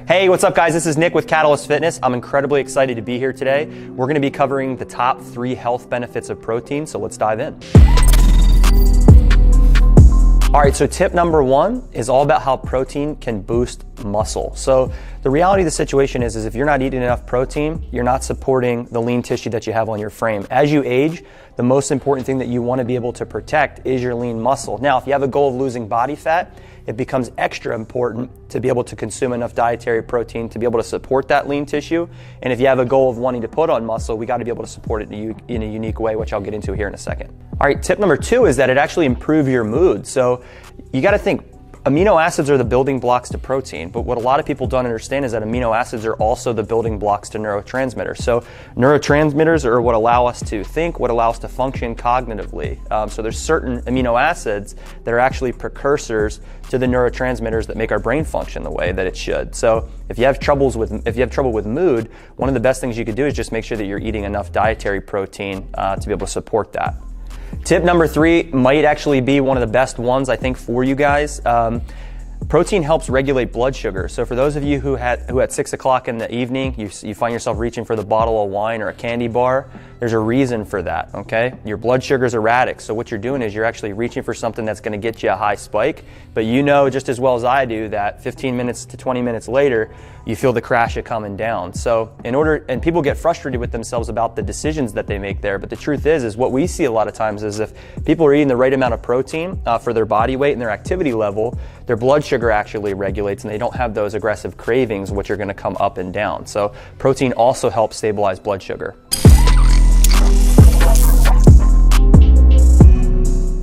Hey, what's up guys? This is Nick with Catalyst Fitness. I'm incredibly excited to be here today. We're gonna be covering the top 3 health benefits of protein, so let's dive in. All right, so tip number 1 is all about how protein can boost muscle. So the reality of the situation is if you're not eating enough protein, you're not supporting the lean tissue that you have on your frame. As you age, the most important thing that you want to be able to protect is your lean muscle. Now, if you have a goal of losing body fat, it becomes extra important to be able to consume enough dietary protein to be able to support that lean tissue. And if you have a goal of wanting to put on muscle, we got to be able to support it in a unique way, which I'll get into here in a second. All right, tip number 2 is that it actually improves your mood. So you got to think, amino acids are the building blocks to protein, but what a lot of people don't understand is that amino acids are also the building blocks to neurotransmitters. So neurotransmitters are what allow us to think, what allow us to function cognitively. So there's certain amino acids that are actually precursors to the neurotransmitters that make our brain function the way that it should. So if you have trouble with mood, one of the best things you could do is just make sure that you're eating enough dietary protein to be able to support that. Tip number 3 might actually be one of the best ones, I think, for you guys. Protein helps regulate blood sugar. So for those of you who at 6 o'clock in the evening, you find yourself reaching for the bottle of wine or a candy bar, there's a reason for that, okay? Your blood sugar is erratic. So what you're doing is you're actually reaching for something that's gonna get you a high spike, but you know just as well as I do that 15 minutes to 20 minutes later, you feel the crash of coming down. So and people get frustrated with themselves about the decisions that they make there, but the truth is what we see a lot of times is if people are eating the right amount of protein for their body weight and their activity level, their blood sugar actually regulates and they don't have those aggressive cravings which are gonna come up and down. So protein also helps stabilize blood sugar.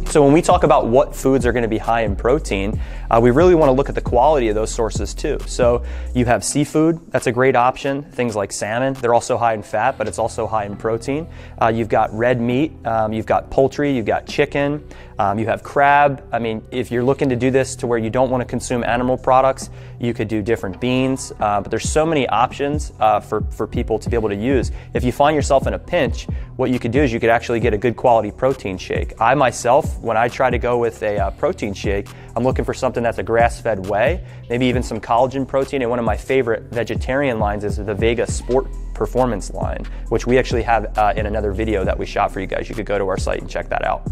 So when we talk about what foods are going to be high in protein, we really want to look at the quality of those sources too. So you have seafood, that's a great option. Things like salmon, they're also high in fat, but it's also high in protein. You've got red meat, you've got poultry, you've got chicken, you have crab. I mean, if you're looking to do this to where you don't want to consume animal products, you could do different beans, but there's so many options for people to be able to use. If you find yourself in a pinch, what you could do is you could actually get a good quality protein shake. I myself, when I try to go with a protein shake, I'm looking for something that's a grass-fed whey, maybe even some collagen protein, and one of my favorite vegetarian lines is the Vega Sport Performance line, which we actually have in another video that we shot for you guys. You could go to our site and check that out.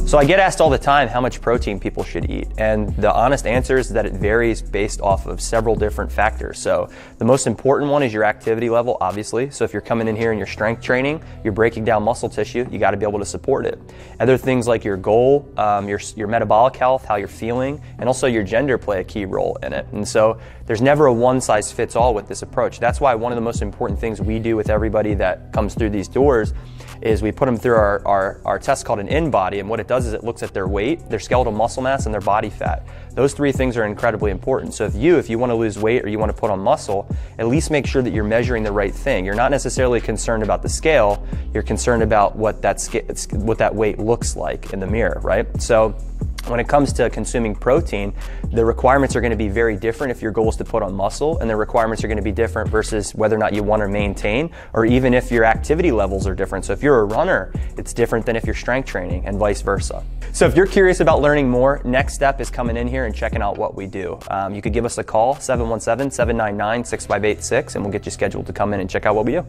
So I get asked all the time how much protein people should eat, and the honest answer is that it varies based off of several different factors. So the most important one is your activity level, obviously. So if you're coming in here and you're strength training, you're breaking down muscle tissue, you got to be able to support it. Other things like your goal, your metabolic health, how you're feeling, and also your gender play a key role in it. And so there's never a one-size-fits-all with this approach. That's why one of the most important things we do with everybody that comes through these doors is we put them through our test called an InBody, and what it does is it looks at their weight, their skeletal muscle mass, and their body fat. Those 3 things are incredibly important. So if you want to lose weight or you want to put on muscle, at least make sure that you're measuring the right thing. You're not necessarily concerned about the scale, you're concerned about what that weight looks like in the mirror, right? So when it comes to consuming protein, the requirements are going to be very different if your goal is to put on muscle, and the requirements are going to be different versus whether or not you want to maintain, or even if your activity levels are different. So if you're a runner, it's different than if you're strength training, and vice versa. So if you're curious about learning more, next step is coming in here and checking out what we do. You could give us a call, 717-799-6586, and we'll get you scheduled to come in and check out what we do.